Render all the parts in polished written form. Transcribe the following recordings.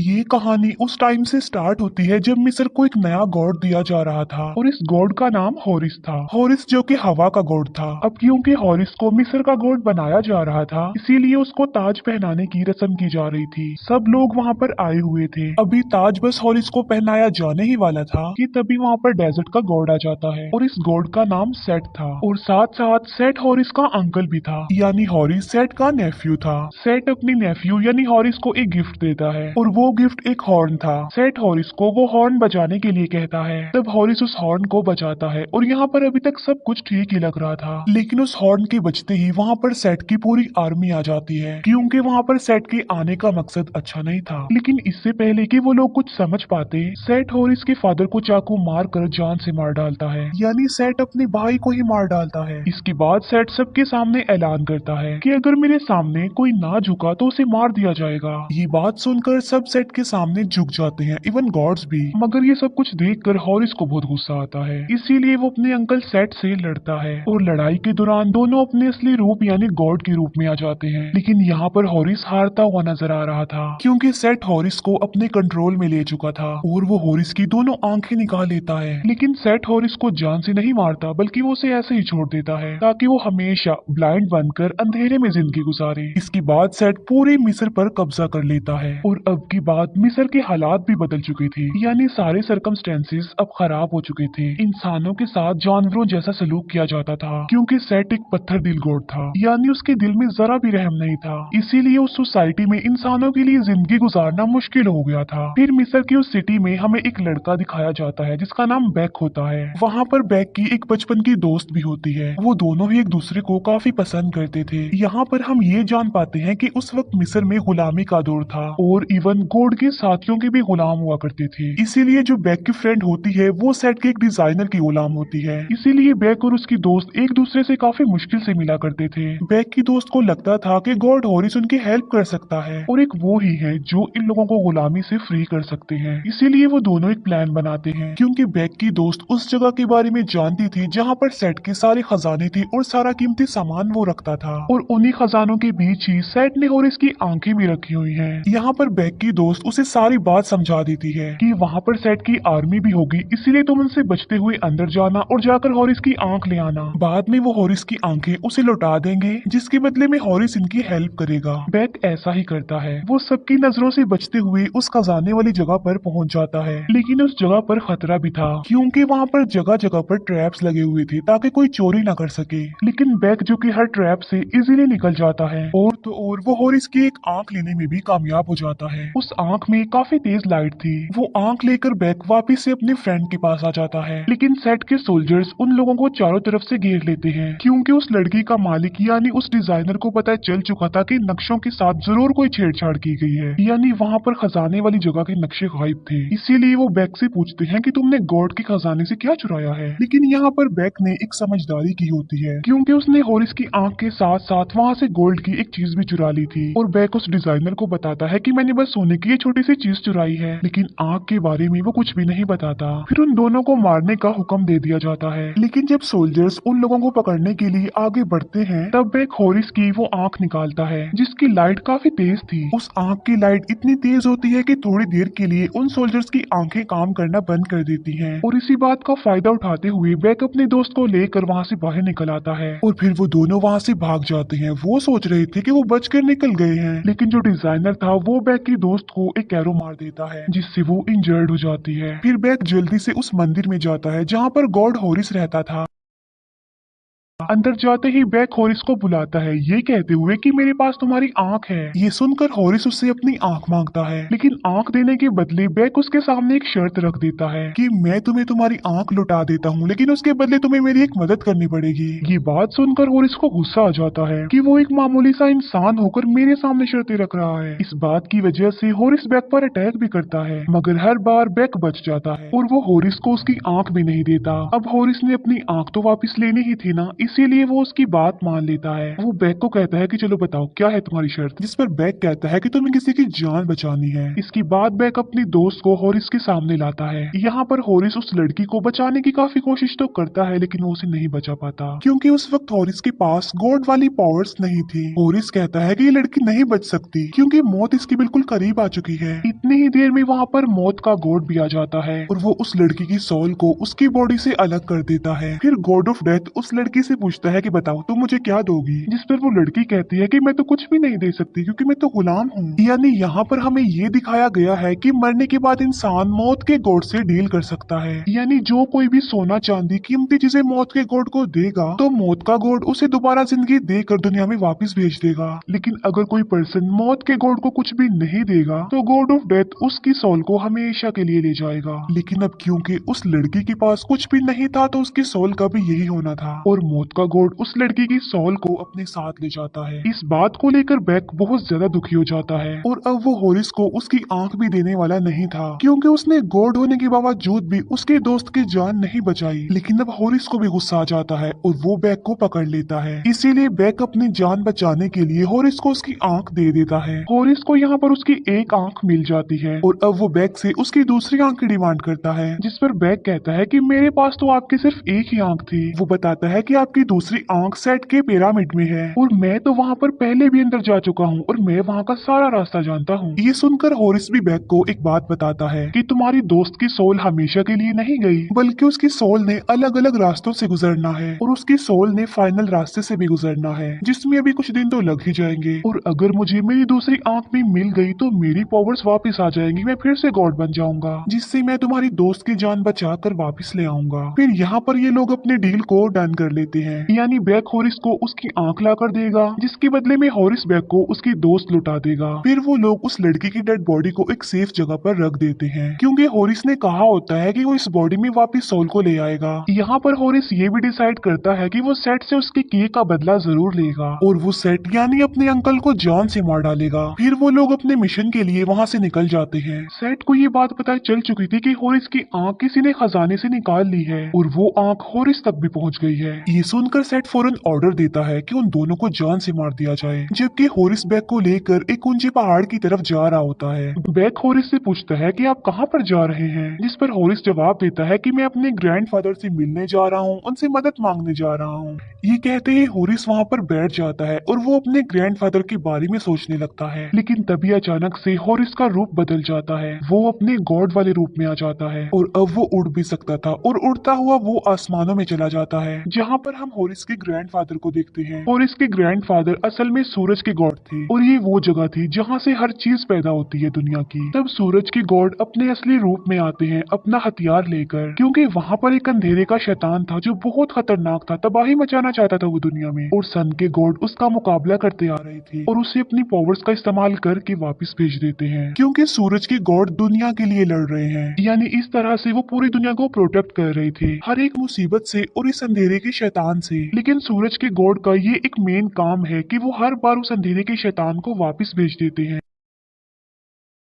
ये कहानी उस टाइम से स्टार्ट होती है जब मिस्र को एक नया गॉड दिया जा रहा था और इस गॉड का नाम हॉरिस था। हॉरिस जो कि हवा का गॉड था। अब क्योंकि हॉरिस को मिस्र का गॉड बनाया जा रहा था, इसीलिए उसको ताज पहनाने की रस्म की जा रही थी। सब लोग वहाँ पर आए हुए थे। अभी ताज बस हॉरिस को पहनाया जाने ही वाला था कि तभी वहाँ पर डेजर्ट का गॉड आ जाता है और इस गॉड का नाम सेट था और साथ साथ सेट हॉरिस का अंकल भी था, यानी हॉरिस सेट का नेफ्यू था। सेट अपनी नेफ्यू यानी हॉरिस को एक गिफ्ट देता है और वो गिफ्ट एक हॉर्न था। सेट हॉरिस को वो हॉर्न बजाने के लिए कहता है। तब हॉरिस उस हॉर्न को बजाता है और यहाँ पर अभी तक सब कुछ ठीक ही लग रहा था, लेकिन उस हॉर्न के बजते ही वहाँ पर सेट की पूरी आर्मी आ जाती है, क्योंकि वहाँ पर सेट के आने का मकसद अच्छा नहीं था। लेकिन इससे पहले कि वो लोग कुछ समझ पाते, सेट हॉरिस के फादर को चाकू मार कर जान से मार डालता है, यानी सेट अपने भाई को ही मार डालता है। इसके बाद सेट सबके सामने ऐलान करता है कि अगर मेरे सामने कोई ना झुका तो उसे मार दिया जाएगा। ये बात सुनकर सब सेट के सामने झुक जाते हैं, इवन गॉड्स भी। मगर ये सब कुछ देखकर हॉरिस को बहुत गुस्सा आता है, इसीलिए वो अपने अंकल सेट से लड़ता है और लड़ाई के दौरान दोनों अपने असली रूप यानी गॉड के रूप में आ जाते हैं। लेकिन यहाँ पर हॉरिस हारता हुआ नजर आ रहा था, क्योंकि सेट हॉरिस को अपने कंट्रोल में ले चुका था और वो हॉरिस की दोनों आंखें निकाल लेता है। लेकिन सेट हॉरिस को जान से नहीं मारता, बल्कि वो उसे ऐसे ही छोड़ देता है ताकि वो हमेशा ब्लाइंड बनकर अंधेरे में जिंदगी गुजारे। इसके बाद सेट पूरे मिस्र पर कब्जा कर लेता है और अब की बात मिस्र के हालात भी बदल चुके थे, यानी सारे सर्कमस्टेंसेस अब खराब हो चुके थे। इंसानों के साथ जानवरों जैसा सलूक किया जाता था, क्योंकि सेट एक पत्थर दिल गॉड था, यानी उसके दिल में जरा भी रहम नहीं था। इसीलिए उस सोसाइटी में इंसानों के लिए जिंदगी गुजारना मुश्किल हो गया था। फिर मिस्र की उस सिटी में हमें एक लड़का दिखाया जाता है जिसका नाम बैक होता है। वहाँ पर बैक की एक बचपन की दोस्त भी होती है। वो दोनों ही एक दूसरे को काफी पसंद करते थे। यहाँ पर हम ये जान पाते हैं कि उस वक्त मिस्र में गुलामी का दौर था और इवन गॉड के साथियों के भी गुलाम हुआ करते थे। इसीलिए जो बैक की फ्रेंड होती है वो सेट के एक डिजाइनर की गुलाम होती है। इसीलिए बैक और उसकी दोस्त एक दूसरे से काफी मुश्किल से मिला करते थे। बैक की दोस्त को लगता था कि गॉड हॉरिस उनकी हेल्प कर सकता है और एक वो ही है जो इन लोगों को गुलामी से फ्री कर सकते हैं। इसीलिए वो दोनों एक प्लान बनाते हैं, क्योंकि बैक की दोस्त उस जगह के बारे में जानती थी जहाँ पर सेट के सारे खजाने थे और सारा कीमती सामान वो रखता था, और उन्हीं खजानों के बीच ही सेट ने हॉरिस की आंखें भी रखी हुई हैं। यहाँ पर बैक की दोस्त उसे सारी बात समझा देती है कि वहाँ पर सेट की आर्मी भी होगी, इसीलिए तुम उनसे बचते हुए अंदर जाना और जाकर हॉरिस की आंख ले आना। बाद में वो हॉरिस की आंखें उसे लौटा देंगे, जिसके बदले में हॉरिस इनकी हेल्प करेगा। बैक ऐसा ही करता है। वो सबकी नजरों से बचते हुए उस खजाने वाली जगह पर पहुंच जाता है, लेकिन उस जगह पर खतरा भी था, क्योंकि वहाँ पर जगह जगह पर ट्रैप्स लगे हुए थे ताकि कोई चोरी ना कर सके। लेकिन बैक जो कि हर ट्रैप से इजीली निकल जाता है और तो और वो हॉरिस की एक आंख लेने में भी कामयाब हो जाता है। उस आंख में काफी तेज लाइट थी। वो आंख लेकर बैक वापिस से अपने फ्रेंड के पास आ जाता है, लेकिन सेट के सोल्जर्स उन लोगों को चारों तरफ से घेर लेते हैं, क्योंकि उस लड़की का मालिक यानी उस डिजाइनर को पता चल चुका था कि नक्शों के साथ जरूर कोई छेड़छाड़ की गई है, यानी वहाँ पर खजाने वाली जगह के नक्शे गायब थे। इसीलिए वो बैक से पूछते हैं कि तुमने गॉड के खजाने से क्या चुराया है। लेकिन यहाँ पर बैक ने एक समझदारी की होती है, क्योंकि उसने हॉरिस की आंख के साथ साथ वहाँ से गोल्ड की एक चीज भी चुरा ली थी। और बैक उस डिजाइनर को बताता है कि मैंने बस सोने की ये छोटी सी चीज चुराई है, लेकिन आंख के बारे में वो कुछ भी नहीं बताता। फिर उन दोनों को मारने का हुक्म दे दिया जाता है। लेकिन जब सोल्जर्स उन लोगों को पकड़ने के लिए आगे बढ़ते हैं, तब बैक हॉरिस की वो आंख निकालता है जिसकी लाइट काफी तेज थी। उस आंख की लाइट इतनी तेज होती है कि थोड़ी देर के लिए उन सोल्जर्स की आंखें काम करना बंद कर देती हैं। और इसी बात का फायदा उठाते हुए बैक अपने दोस्त को लेकर वहाँ से बाहर निकल आता है और फिर वो दोनों वहाँ से भाग जाते हैं। वो सोच रहे थे कि वो बचकर निकल गए हैं, लेकिन जो डिजाइनर था वो बैक की दोस्त को एक एरो मार देता है, जिससे वो इंजर्ड हो जाती है। फिर बैक जल्दी से उस मंदिर में जाता है जहाँ पर गॉड हॉरिस रहता था। अंदर जाते ही बैक हॉरिस को बुलाता है, ये कहते हुए कि मेरे पास तुम्हारी आंख है। ये सुनकर हॉरिस उससे अपनी आंख मांगता है, लेकिन आंख देने के बदले बैक उसके सामने एक शर्त रख देता है कि मैं तुम्हें तुम्हारी आंख लौटा देता हूँ, लेकिन उसके बदले तुम्हें मेरी एक मदद करनी पड़ेगी। ये बात सुनकर हॉरिस को गुस्सा आ जाता है कि वो एक मामूली सा इंसान होकर मेरे सामने शर्तें रख रहा है। इस बात की वजह से हॉरिस बैक पर अटैक भी करता है, मगर हर बार बैक बच जाता है और वो हॉरिस को उसकी आंख भी नहीं देता। अब हॉरिस ने अपनी आंख तो वापिस लेनी ही थी ना, इसीलिए वो उसकी बात मान लेता है। वो बैक को कहता है कि चलो बताओ क्या है तुम्हारी शर्त, जिस पर बैक कहता है कि तुम्हें किसी की जान बचानी है। इसके बाद बैक अपनी दोस्त को हॉरिस के सामने लाता है। यहाँ पर हॉरिस उस लड़की को बचाने की काफी कोशिश तो करता है, लेकिन वो उसे नहीं बचा पाता, क्योंकि उस वक्त हॉरिस के पास गॉड वाली पावर्स नहीं थी। हॉरिस कहता है कि ये लड़की नहीं बच सकती, क्योंकि मौत इसके बिल्कुल करीब आ चुकी है। इतने इतनी ही देर में वहाँ पर मौत का गॉड भी आ जाता है और वो उस लड़की की सोल को उसकी बॉडी से अलग कर देता है। फिर गॉड ऑफ डेथ उस लड़की से पूछता है कि बताओ तुम मुझे क्या दोगी, जिस पर वो लड़की कहती है कि मैं तो कुछ भी नहीं दे सकती क्योंकि मैं तो गुलाम हूँ। यानी यहाँ पर हमें ये दिखाया गया है कि मरने के बाद इंसान मौत के गॉड से डील कर सकता है। यानी जो कोई भी सोना चांदी कीमती चीजें मौत के गॉड को देगा तो मौत का गॉड उसे दोबारा जिंदगी देकर दुनिया में वापस भेज देगा। लेकिन अगर कोई पर्सन मौत के गॉड को कुछ भी नहीं देगा तो गॉड ऑफ डेथ उसकी सोल को हमेशा के लिए ले जाएगा। लेकिन अब क्योंकि उस लड़की के पास कुछ भी नहीं था तो उसकी सोल का भी यही होना था और मौत का गॉड उस लड़की की सोल को अपने साथ ले जाता है। इस बात को लेकर बैक बहुत ज्यादा दुखी हो जाता है और अब वो होरिस को उसकी आंख भी देने वाला नहीं था क्योंकि उसने गॉड होने के बावजूद भी उसके दोस्त की जान नहीं बचाई। लेकिन अब होरिस को भी गुस्सा आ जाता है और वो बैक को पकड़ लेता है। इसीलिए बैक अपनी जान बचाने के लिए होरिस को उसकी आंख दे देता है। होरिस को यहाँ पर उसकी एक आंख मिल जाती है और अब वो बैक से उसकी दूसरी आंख की डिमांड करता है, जिस पर बैक कहता है कि मेरे पास तो आपकी सिर्फ एक ही आंख थी। वो बताता है कि आपकी दूसरी आंख सेट के पिरामिड में है और मैं तो वहाँ पर पहले भी अंदर जा चुका हूँ और मैं वहाँ का सारा रास्ता जानता हूँ। ये सुनकर होरिस भी बैक को एक बात बताता है कि तुम्हारी दोस्त की सोल हमेशा के लिए नहीं गई बल्कि उसकी सोल ने अलग अलग रास्तों से गुजरना है और उसकी सोल ने फाइनल रास्ते से भी गुजरना है जिसमें अभी कुछ दिन तो लग ही जाएंगे और अगर मुझे मेरी दूसरी आंख भी मिल गई तो मेरी पावर्स वापस आ जाएंगी, मैं फिर से गॉड बन जाऊंगा जिससे मैं तुम्हारी दोस्त की जान बचा कर वापस ले आऊंगा। फिर यहाँ पर ये लोग अपने डील को डन कर लेते हैं, यानी बैक होरिस को उसकी आंख ला कर देगा जिसके बदले में होरिस बैक को उसकी दोस्त लुटा देगा। फिर वो लोग उस लड़की की डेड बॉडी को एक सेफ जगह पर रख देते हैं क्योंकि होरिस ने कहा होता है कि वो इस बॉडी में वापस सोल को ले आएगा। यहाँ पर होरिस ये भी डिसाइड करता है कि वो सेट से उसके किए का बदला जरूर लेगा और वो सेट यानी अपने अंकल को जान से मार डालेगा। फिर वो लोग अपने मिशन के लिए वहाँ से निकल जाते हैं। सेट को ये बात पता चल चुकी थी कि होरिस की आंख किसी ने खजाने से निकाल ली है और वो आंख होरिस तक भी पहुंच गई है। ये सुनकर सेट फौरन ऑर्डर देता है कि उन दोनों को जान से मार दिया जाए, जबकि होरिस बैक को लेकर एक ऊंचे पहाड़ की तरफ जा रहा होता है। बैक होरिस से पूछता है कि आप कहाँ पर जा रहे हैं, जिस पर होरिस जवाब देता है कि मैं अपने ग्रैंडफादर से मिलने जा रहा हूँ, उनसे मदद मांगने जा रहा हूँ। ये कहते ही होरिस वहाँ पर बैठ जाता है और वो अपने ग्रैंडफादर के बारे में सोचने लगता है। लेकिन तभी अचानक से होरिस का रूप बदल जाता है, वो अपने गॉड वाले रूप में आ जाता है और अब वो उड़ भी सकता था और उड़ता हुआ वो आसमानों में चला जाता है, जहाँ पर हम होरिस के ग्रैंडफादर को देखते हैं। होरिस के ग्रैंडफादर असल में सूरज के गॉड थे और ये वो जगह थी जहाँ से हर चीज पैदा होती है दुनिया की। तब सूरज के गॉड अपने असली रूप में आते हैं अपना हथियार लेकर, क्योंकि वहाँ पर एक अंधेरे का शैतान था जो बहुत खतरनाक था, तबाही मचाना चाहता था वो दुनिया में, और सन के गॉड उसका मुकाबला करते आ रहे थे और उसे अपनी पावर्स का इस्तेमाल करके वापस भेज देते हैं, क्योंकि सूरज के गॉड दुनिया के लिए लड़ रहे हैं। यानी इस तरह से वो पूरी दुनिया को प्रोटेक्ट कर रहे थे हर एक मुसीबत से और इस अंधेरे के शैतान से। लेकिन सूरज के गॉड का ये एक मेन काम है कि वो हर बार उस अंधेरे के शैतान को वापस भेज देते हैं।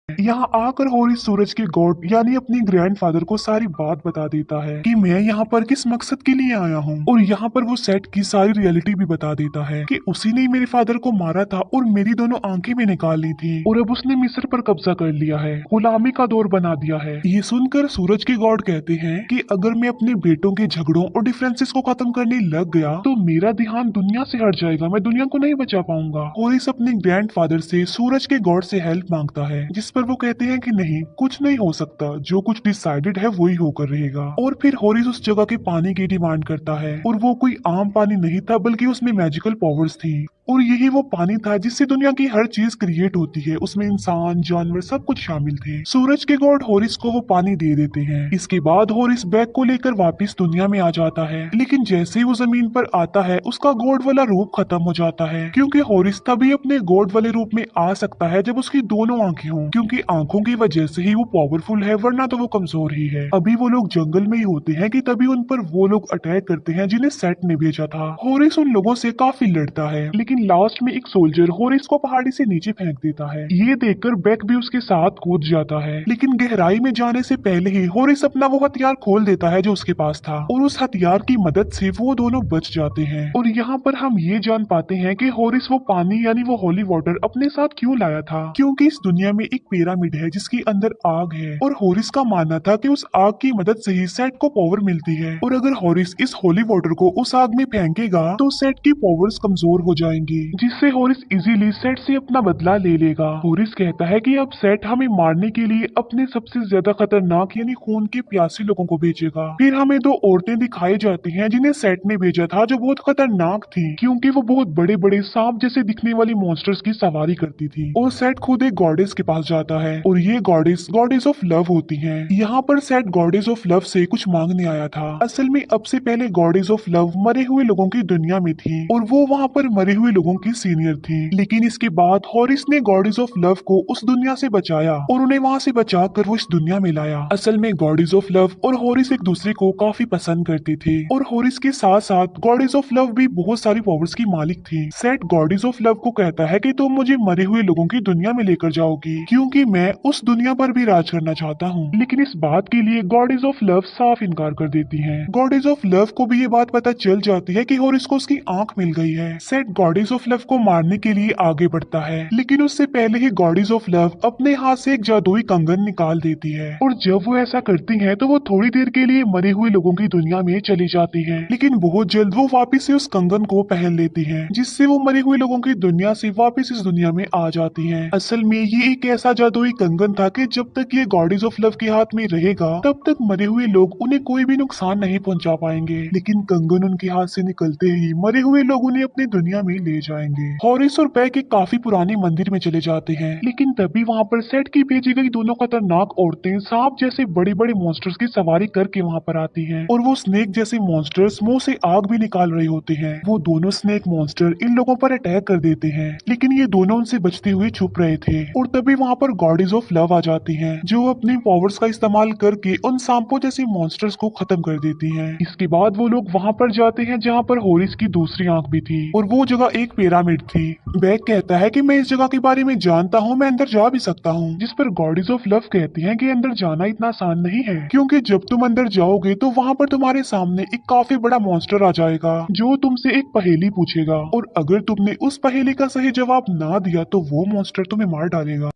यहाँ आकर होरिस सूरज के गॉड यानी अपने ग्रैंडफादर को सारी बात बता देता है कि मैं यहाँ पर किस मकसद के लिए आया हूँ, और यहाँ पर वो सेट की सारी रियलिटी भी बता देता है कि उसी ने मेरे फादर को मारा था और मेरी दोनों आंखें भी निकाल ली थी और अब उसने मिस्र पर कब्जा कर लिया है, गुलामी का दौर बना दिया है। ये सुनकर सूरज के गॉड कहते हैं कि अगर मैं अपने बेटों के झगड़ों और डिफरेंसेस को खत्म करने लग गया तो मेरा ध्यान दुनिया से हट जाएगा, मैं दुनिया को नहीं बचा पाऊंगा। होरिस अपने ग्रैंडफादर से सूरज के गॉड से हेल्प मांगता है, जिस पर वो कहते हैं कि नहीं, कुछ नहीं हो सकता, जो कुछ डिसाइडेड है वही होकर रहेगा। और फिर होरिस उस जगह के पानी की डिमांड करता है और वो कोई आम पानी नहीं था बल्कि उसमें मैजिकल पावर्स थी और यही वो पानी था जिससे दुनिया की हर चीज क्रिएट होती है, उसमें इंसान जानवर सब कुछ शामिल थे। सूरज के गॉड होरिस को वो पानी दे देते हैं। इसके बाद होरिस बैग को लेकर वापस दुनिया में आ जाता है, लेकिन जैसे ही वो जमीन पर आता है उसका गॉड वाला रूप खत्म हो जाता है, क्योंकि होरिस तभी अपने गॉड वाले रूप में आ सकता है जब उसकी दोनों आंखें हों, क्योंकि आंखों की वजह से ही वो पावरफुल है, वरना तो वो कमजोर ही है। अभी वो लोग जंगल में ही होते हैं कि तभी उन पर वो लोग अटैक करते हैं जिन्हें सेट ने भेजा था। होरिस उन लोगों से काफी लड़ता है, लेकिन लास्ट में एक सोल्जर होरिस को पहाड़ी से नीचे फेंक देता है। ये देखकर बैक भी उसके साथ कूद जाता है, लेकिन गहराई में जाने से पहले ही होरिस अपना वो हथियार खोल देता है जो उसके पास था और उस हथियार की मदद से वो दोनों बच जाते हैं। और यहाँ पर हम ये जान पाते हैं कि होरिस वो पानी यानी वो होली वाटर अपने साथ क्यों लाया था, क्योंकि इस दुनिया में एक पिरामिड है जिसके अंदर आग है और होरिस का मानना था कि उस आग की मदद से ही सेट को पावर मिलती है, और अगर होरिस इस होली वाटर को उस आग में फेंकेगा तो सेट की पावर्स कमजोर हो जाएंगी जाएंगे, जिससे हॉरिस इजीली सेट से अपना बदला ले लेगा। हॉरिस कहता है कि अब सेट हमें मारने के लिए अपने सबसे ज्यादा खतरनाक यानी खून के प्यासे लोगों को भेजेगा। फिर हमें दो औरतें दिखाई जाती हैं जिन्हें सेट ने भेजा था, जो बहुत खतरनाक थी क्योंकि वो बहुत बड़े बड़े सांप जैसे दिखने वाली मॉन्स्टर्स की सवारी करती थी। और सेट खुद एक गॉडेस के पास जाता है और ये गॉडेस गॉडेस ऑफ लव होती हैं। यहाँ पर सेट गॉडेस ऑफ लव से कुछ मांगने आया था। असल में अब से पहले गॉडेस ऑफ लव मरे हुए लोगों की दुनिया में थी और वो वहाँ पर मरे हुए लोगों की सीनियर थी। लेकिन इसके बाद हॉरिस ने गॉडेस ऑफ लव को उस दुनिया से बचाया और उन्हें वहाँ से बचा कर वो इस दुनिया में लाया। असल में गॉडेस ऑफ लव और हॉरिस एक दूसरे को काफी पसंद करते थे और हॉरिस के साथ साथ गॉडेस ऑफ लव भी बहुत सारी पावर्स की मालिक थी। सेट गॉडेस ऑफ लव को कहता है कि तुम मुझे मरे हुए लोगों की दुनिया में लेकर जाओगी क्योंकि मैं उस दुनिया पर भी राज करना चाहता हूँ। लेकिन इस बात के लिए गॉडेस ऑफ लव साफ इनकार कर देती है। गॉडेस ऑफ लव को भी ये बात पता चल जाती है कि हॉरिस को उसकी आंख मिल गई है। सेट गॉडेस ऑफ लव को मारने के लिए आगे बढ़ता है, लेकिन उससे पहले ही गॉडेस ऑफ लव अपने हाथ से एक जादुई कंगन निकाल देती है और जब वो ऐसा करती है तो वो थोड़ी देर के लिए मरे हुए लोगों की दुनिया में चली जाती है। लेकिन बहुत जल्द वो वापिस से उस कंगन को पहन लेती है, जिससे वो मरे हुए लोगों की दुनिया से वापिस इस दुनिया में आ जाती है। असल में ये एक ऐसा जादुई कंगन था कि जब तक ये गॉडेस ऑफ लव के हाथ में रहेगा तब तक मरे हुए लोग उन्हें कोई भी नुकसान नहीं पहुंचा पाएंगे। लेकिन कंगन उनके हाथ से निकलते ही मरे हुए लोग उन्हें अपनी दुनिया में ले जाएंगे। हॉरिस और बैक एक काफी पुराने मंदिर में चले जाते हैं, लेकिन तभी वहाँ पर सेट की भेजी गई दोनों खतरनाक औरतें सांप जैसे बड़े बड़े मॉन्स्टर्स की सवारी करके वहाँ पर आती हैं और वो स्नेक जैसे मॉन्स्टर्स मुंह से आग भी निकाल रहे होते हैं। वो दोनों स्नेक मॉन्स्टर इन लोगों पर अटैक कर देते हैं, लेकिन ये दोनों उनसे बचते हुए छुप रहे थे और तभी वहाँ पर गॉडेस ऑफ लव आ जाती हैं, जो अपनी पावर्स का इस्तेमाल करके उन सांपों जैसे मॉन्स्टर्स को खत्म कर देती हैं। इसके बाद वो लोग वहाँ पर जाते हैं जहाँ पर हॉरिस की दूसरी आंख भी थी और वो जगह एक पिरामिड थी। बैक कहता है कि मैं इस जगह के बारे में जानता हूँ, मैं अंदर जा भी सकता हूँ, जिस पर गॉडेस ऑफ लव कहती हैं कि अंदर जाना इतना आसान नहीं है क्योंकि जब तुम अंदर जाओगे तो वहाँ पर तुम्हारे सामने एक काफी बड़ा मॉन्स्टर आ जाएगा जो तुमसे एक पहेली पूछेगा और अगर तुमने उस पहेली का सही जवाब ना दिया तो वो मॉन्स्टर तुम्हें मार डालेगा।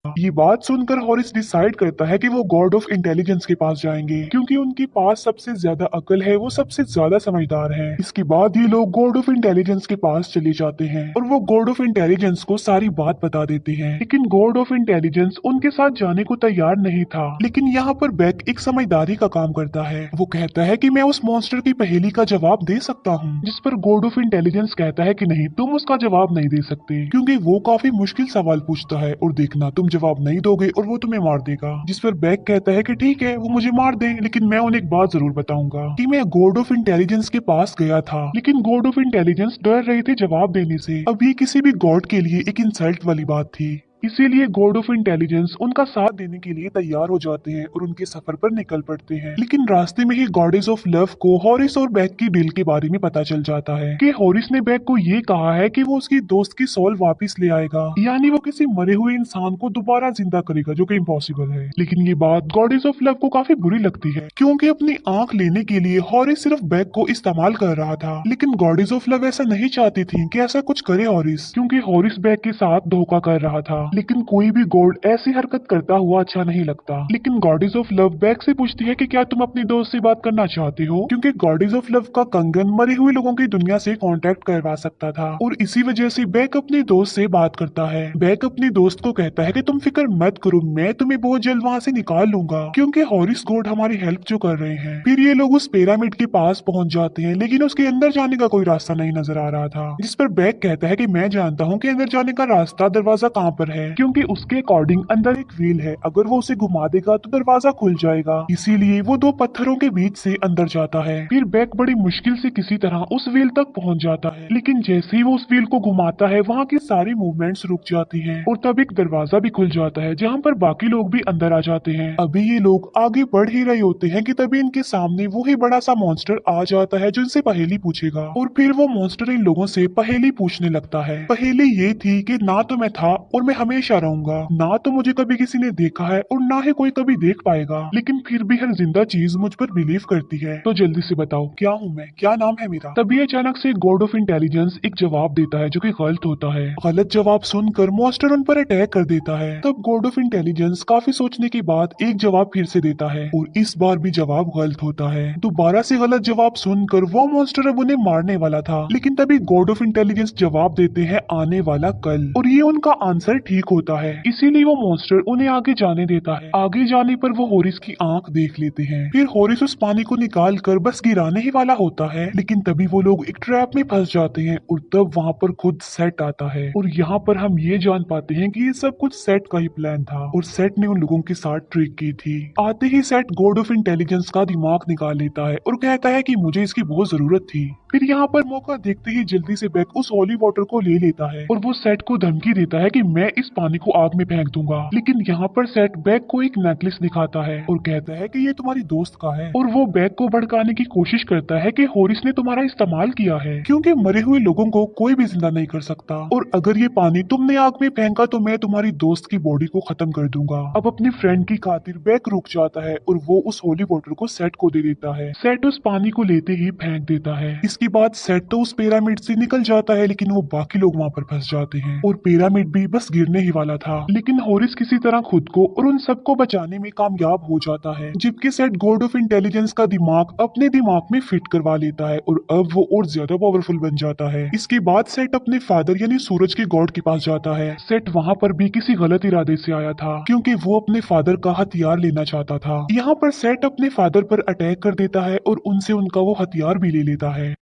ये बात सुनकर हॉरिस डिसाइड करता है कि वो गॉड ऑफ इंटेलिजेंस के पास जाएंगे क्योंकि उनके पास सबसे ज्यादा अकल है, वो सबसे ज्यादा समझदार हैं। इसके बाद ये लोग गॉड ऑफ इंटेलिजेंस के पास चले जाते हैं और वो गॉड ऑफ इंटेलिजेंस को सारी बात बता देते हैं। लेकिन गॉड ऑफ इंटेलिजेंस उनके साथ जाने को तैयार नहीं था। लेकिन यहाँ पर बैक एक समझदारी का काम करता है। वो कहता है कि मैं उस मॉन्स्टर की पहेली का जवाब दे सकता हूँ, जिस पर गॉड ऑफ इंटेलिजेंस कहता है कि नहीं, तुम उसका जवाब नहीं दे सकते क्योंकि वो काफी मुश्किल सवाल पूछता है और देखना तुम जवाब नहीं दोगे और वो तुम्हें मार देगा। जिस पर बैक कहता है कि ठीक है, वो मुझे मार दे, लेकिन मैं उन्हें एक बात जरूर बताऊंगा कि मैं गॉड ऑफ इंटेलिजेंस के पास गया था, लेकिन गॉड ऑफ इंटेलिजेंस डर रहे थे जवाब देने से। अब ये किसी भी गॉड के लिए एक इंसल्ट वाली बात थी, इसीलिए गॉड ऑफ इंटेलिजेंस उनका साथ देने के लिए तैयार हो जाते हैं और उनके सफर पर निकल पड़ते हैं। लेकिन रास्ते में ही गॉडेस ऑफ लव को हॉरिस और बैक की डील के बारे में पता चल जाता है कि हॉरिस ने बैक को ये कहा है कि वो उसकी दोस्त की सोल वापस ले आएगा, यानी वो किसी मरे हुए इंसान को दोबारा जिंदा करेगा, जो कि इम्पॉसिबल है। लेकिन ये बात गॉडेस ऑफ लव को काफी बुरी लगती है क्योंकि अपनी आंख लेने के लिए हॉरिस सिर्फ बैक को इस्तेमाल कर रहा था। लेकिन गॉडेस ऑफ लव ऐसा नहीं चाहती थी कि ऐसा कुछ करे हॉरिस, क्योंकि हॉरिस बैक के साथ धोखा कर रहा था। लेकिन कोई भी गॉड ऐसी हरकत करता हुआ अच्छा नहीं लगता। लेकिन गॉडेस ऑफ लव बैक से पूछती है कि क्या तुम अपनी दोस्त से बात करना चाहते हो, क्योंकि गॉडेस ऑफ लव का कंगन मरे हुए लोगों की दुनिया से कांटेक्ट करवा सकता था और इसी वजह से बैक अपनी दोस्त से बात करता है। बैक अपनी दोस्त को कहता है कि तुम फिक्र मत करो, मैं तुम्हें बहुत जल्द वहाँ से निकाल लूंगा क्योंकि हॉरिस गॉड हमारी हेल्प जो कर रहे हैं। फिर ये लोग उस पिरामिड के पास पहुंच जाते हैं, लेकिन उसके अंदर जाने का कोई रास्ता नहीं नजर आ रहा था। जिस पर बैक कहता है कि मैं जानता हूँ कि अंदर जाने का रास्ता दरवाजा कहाँ पर है, क्योंकि उसके अकॉर्डिंग अंदर एक व्हील है, अगर वो उसे घुमा देगा तो दरवाजा खुल जाएगा। इसीलिए वो दो पत्थरों के बीच से अंदर जाता है। फिर बैक बड़ी मुश्किल से किसी तरह उस व्हील तक पहुंच जाता है, लेकिन जैसे ही वो उस व्हील को घुमाता है वहाँ की सारी मूवमेंट्स रुक जाती हैं और तब एक दरवाजा भी खुल जाता है जहाँ पर बाकी लोग भी अंदर आ जाते हैं। अभी ये लोग आगे बढ़ ही रहे होते हैं कि तभी इनके सामने वो ही बड़ा सा मॉन्स्टर आ जाता है जो इनसे पहेली पूछेगा और फिर वो मॉन्स्टर इन लोगों से पहेली पूछने लगता है। पहेली ये थी कि ना तो मैं था और मैं हमेशा रहूंगा। ना तो मुझे कभी किसी ने देखा है और ना ही कोई कभी देख पाएगा, लेकिन फिर भी हर जिंदा चीज मुझ पर बिलीव करती है। तो जल्दी से बताओ क्या हूँ मैं, क्या नाम है मेरा? तभी अचानक से गॉड ऑफ इंटेलिजेंस एक जवाब देता है जो कि गलत होता है। गलत जवाब सुनकर मॉन्स्टर उन पर अटैक कर देता है। तब गॉड ऑफ इंटेलिजेंस काफी सोचने के बाद एक जवाब फिर से देता है और इस बार भी जवाब गलत होता है। दोबारा से गलत जवाब सुनकर वो मॉन्स्टर अब उन्हें मारने वाला था, लेकिन तभी गॉड ऑफ इंटेलिजेंस जवाब देते हैं आने वाला कल, और ये उनका आंसर ठीक होता है। इसीलिए वो मॉन्स्टर उन्हें आगे जाने देता है। आगे जाने पर वो होरिस की आंख देख लेते हैं। फिर होरिस उस पानी को निकाल कर बस गिराने ही वाला होता है, लेकिन तभी वो लोग एक ट्रैप में फंस जाते हैं और तब वहाँ पर खुद सेट आता है। और यहाँ पर हम ये जान पाते हैं कि ये सब कुछ सेट का ही प्लान था और सेट ने उन लोगों के साथ ट्रिक की थी। आते ही सेट गॉड ऑफ इंटेलिजेंस का दिमाग निकाल लेता है और कहता है कि मुझे इसकी बहुत जरूरत थी। फिर यहाँ पर मौका देखते ही जल्दी से बैक उस होली वाटर को ले लेता है और वो सेट को धमकी देता है कि मैं इस पानी को आग में फेंक दूंगा। लेकिन यहाँ पर सेट बैक को एक नेकलेस दिखाता है और कहता है कि ये तुम्हारी दोस्त का है, और वो बैक को भड़काने की कोशिश करता है कि होरिस ने तुम्हारा इस्तेमाल किया है, क्योंकि मरे हुए लोगों को कोई भी जिंदा नहीं कर सकता, और अगर ये पानी तुमने आग में फेंका तो मैं तुम्हारी दोस्त की बॉडी को खत्म कर दूंगा। अब अपनी फ्रेंड की खातिर बैक रुक जाता है और वो उस होली वाटर को सेट को दे देता है। सेट उस पानी को लेते ही फेंक देता है। इसके बाद सेट तो उस पिरामिड से निकल जाता है, लेकिन वो बाकी लोग वहाँ पर फंस जाते हैं और पिरामिड भी बस गिरने ही वाला था। लेकिन होरिस किसी तरह खुद को और उन सबको बचाने में कामयाब हो जाता है, जबकि सेट गॉड ऑफ इंटेलिजेंस का दिमाग अपने दिमाग में फिट करवा लेता है और अब वो और ज्यादा पावरफुल बन जाता है। इसके बाद सेट अपने फादर यानी सूरज के गॉड के पास जाता है। सेट वहाँ पर भी किसी गलत इरादे से आया था, क्योंकि वो अपने फादर का हथियार लेना चाहता था। यहाँ पर सेट अपने फादर पर अटैक कर देता है और उनसे उनका वो हथियार भी ले लेता है,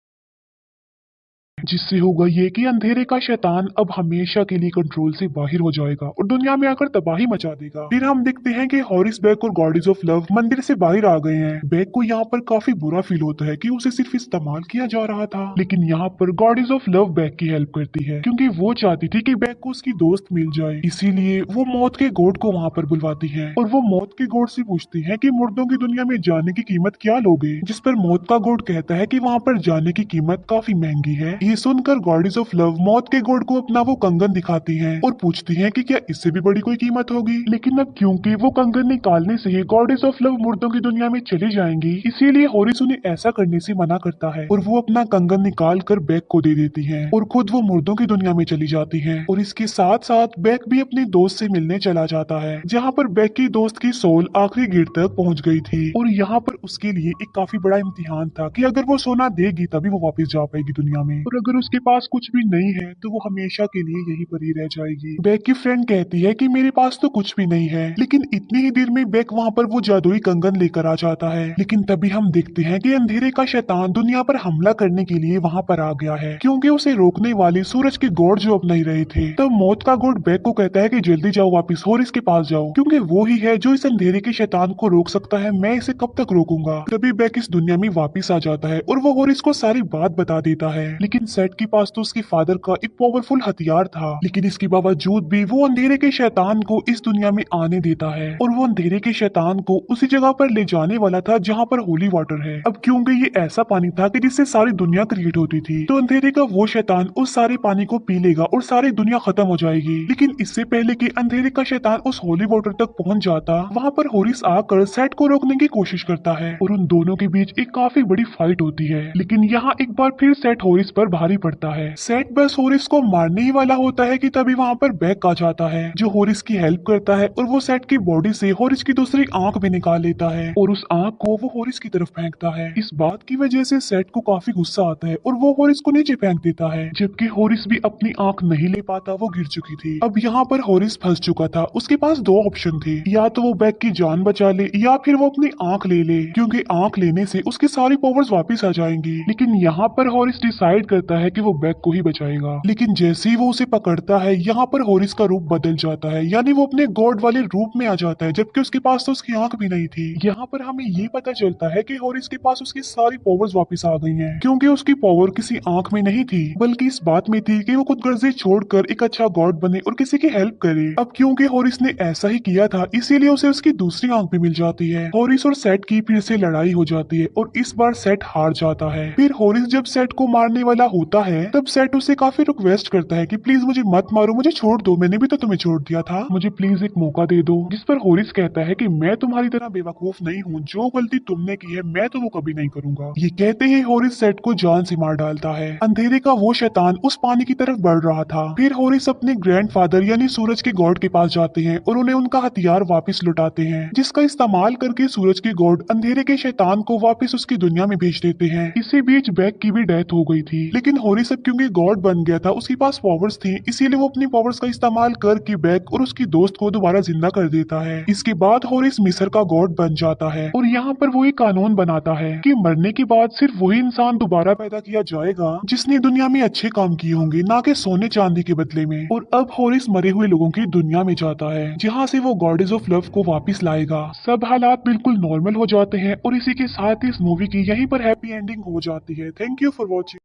जिससे होगा ये कि अंधेरे का शैतान अब हमेशा के लिए कंट्रोल से बाहर हो जाएगा और दुनिया में आकर तबाही मचा देगा। फिर हम देखते हैं कि हॉरिस बैक और गॉडेस ऑफ लव मंदिर से बाहर आ गए हैं। बैक को यहाँ पर काफी बुरा फील होता है कि उसे सिर्फ इस्तेमाल किया जा रहा था, लेकिन यहाँ पर गॉडेस ऑफ लव बैक की हेल्प करती है, क्योंकि वो चाहती थी कि बैक को उसकी दोस्त मिल जाए। इसीलिए वो मौत के गॉड को वहाँ पर बुलवाती है और वो मौत के गॉड से पूछती है कि मुर्दों की दुनिया में जाने की कीमत क्या लोगे, जिस पर मौत का गॉड कहता है कि वहाँ पर जाने की कीमत काफी महंगी है। ये सुनकर गॉडेस ऑफ लव मौत के गॉड को अपना वो कंगन दिखाती हैं और पूछती हैं कि क्या इससे भी बड़ी कोई कीमत होगी। लेकिन अब क्योंकि वो कंगन निकालने से ही गॉडेस ऑफ लव मुर्दों की दुनिया में चली जाएंगी, इसीलिए होरिस उन्हें ऐसा करने से मना करता है और वो अपना कंगन निकाल कर बैक को दे देती है और खुद वो मुर्दों की दुनिया में चली जाती है। और इसके साथ साथ बैक भी अपने दोस्त से मिलने चला जाता है, जहाँ पर बैक की दोस्त की सोल आखिरी गिर तक पहुँच गई थी और यहाँ पर उसके लिए एक काफी बड़ा इम्तिहान था कि अगर वो सोना देगी तभी वो वापस जा पाएगी दुनिया में, और अगर उसके पास कुछ भी नहीं है तो वो हमेशा के लिए यहीं पर ही रह जाएगी। बैक की फ्रेंड कहती है कि मेरे पास तो कुछ भी नहीं है, लेकिन इतनी ही देर में बैक वहाँ पर वो जादुई कंगन लेकर आ जाता है। लेकिन तभी हम देखते हैं कि अंधेरे का शैतान दुनिया पर हमला करने के लिए वहाँ पर आ गया है, क्योंकि उसे रोकने वाले सूरज के गॉड जो अब नहीं रहे थे। तब मौत का गॉड बैक को कहता है कि जल्दी जाओ वापिस होरिस के पास जाओ, क्योंकि वो ही है जो इस अंधेरे के शैतान को रोक सकता है, मैं इसे कब तक रोकूंगा। तभी बैक इस दुनिया में वापिस आ जाता है और वो होरिस को सारी बात बता देता है। लेकिन सेट के पास तो उसके फादर का एक पावरफुल हथियार था, लेकिन इसके बावजूद भी वो अंधेरे के शैतान को इस दुनिया में आने देता है और वो अंधेरे के शैतान को उसी जगह पर ले जाने वाला था जहाँ पर होली वाटर है। अब क्योंकि ये ऐसा पानी था कि जिससे सारी दुनिया क्रिएट होती थी, तो अंधेरे का वो शैतान उस सारे पानी को पी लेगा और सारी दुनिया खत्म हो जाएगी। लेकिन इससे पहले कि अंधेरे का शैतान उस होली वाटर तक पहुंच जाता, वहाँ पर होरिस आकर सेट को रोकने की कोशिश करता है और उन दोनों के बीच एक काफी बड़ी फाइट होती है। लेकिन यहाँ एक बार फिर सेट होरिस पर भारी पड़ता है। सेट बस होरिस को मारने ही वाला होता है कि तभी वहाँ पर बैक आ जाता है, जो होरिस की हेल्प करता है और वो सेट की बॉडी से होरिस की दूसरी आंख भी निकाल लेता है और उस आंख को वो होरिस की तरफ फेंकता है। इस बात की वजह से सेट को काफी गुस्सा आता है और वो होरिस को नीचे फेंक देता है, जबकि होरिस भी अपनी आंख नहीं ले पाता, वो गिर चुकी थी। अब यहाँ पर होरिस फंस चुका था, उसके पास दो ऑप्शन थे, या तो वो बैक की जान बचा ले या फिर वो अपनी आंख ले ले, क्योंकि आंख लेने से उसकी सारी पावर्स वापस आ जाएंगी। लेकिन यहाँ पर होरिस डिसाइड करता है कि वो बैक को ही बचाएगा। लेकिन जैसे ही वो उसे पकड़ता है, यहाँ पर होरिस का रूप बदल जाता है, यानी वो अपने गॉड वाले रूप में आ जाता है, जबकि उसके पास तो उसकी आंख भी नहीं थी। यहाँ पर हमें ये पता चलता है कि होरिस के पास उसकी सारी पावर्स वापस आ गई हैं, क्योंकि उसकी पावर किसी आंख में नहीं थी, बल्कि इस बात में थी कि वो खुद गर्जी छोड़कर एक अच्छा गॉड बने और किसी की हेल्प करे। अब क्योंकि होरिस ने ऐसा ही किया था, इसीलिए उसे उसकी दूसरी आंख भी मिल जाती है। होरिस और सेट की फिर से लड़ाई हो जाती है और इस बार सेट हार जाता है। फिर होरिस जब सेट को मारने वाला होता है तब सेट उसे काफी रिक्वेस्ट करता है कि प्लीज मुझे मत मारो, मुझे छोड़ दो, मैंने भी तो तुम्हें छोड़ दिया था, मुझे प्लीज एक मौका दे दो। जिस पर होरिस कहता है कि मैं तुम्हारी तरह बेवकूफ नहीं हूँ, जो गलती तुमने की है मैं तो वो कभी नहीं करूंगा। ये कहते ही होरिस सेट को जान से मार डालता है। अंधेरे का वो शैतान उस पानी की तरफ बढ़ रहा था। फिर होरिस अपने ग्रैंडफादर यानी सूरज के गॉड के पास जाते हैं और उन्हें उनका हथियार वापस लौटाते हैं, जिसका इस्तेमाल करके सूरज के गॉड अंधेरे के शैतान को वापस उसकी दुनिया में भेज देते हैं। इसी बीच बैक की भी डेथ हो गई थी, लेकिन होरिस अब क्योंकि गॉड बन गया था, उसके पास पावर्स थी, इसीलिए वो अपनी पावर्स का इस्तेमाल करके बैक और उसकी दोस्त को दोबारा जिंदा कर देता है। इसके बाद होरिस मिस्र का गॉड बन जाता है और यहाँ पर वो एक कानून बनाता है कि मरने के बाद सिर्फ वही इंसान दोबारा पैदा किया जाएगा जिसने दुनिया में अच्छे काम किए होंगे, ना कि सोने चांदी के बदले में। और अब होरिस मरे हुए लोगों की दुनिया में जाता है, जहाँ से वो गॉडेस ऑफ लव को वापस लाएगा। सब हालात बिल्कुल नॉर्मल हो जाते हैं और इसी के साथ इस मूवी की यहीं पर हैप्पी एंडिंग हो जाती है। Thank you for watching.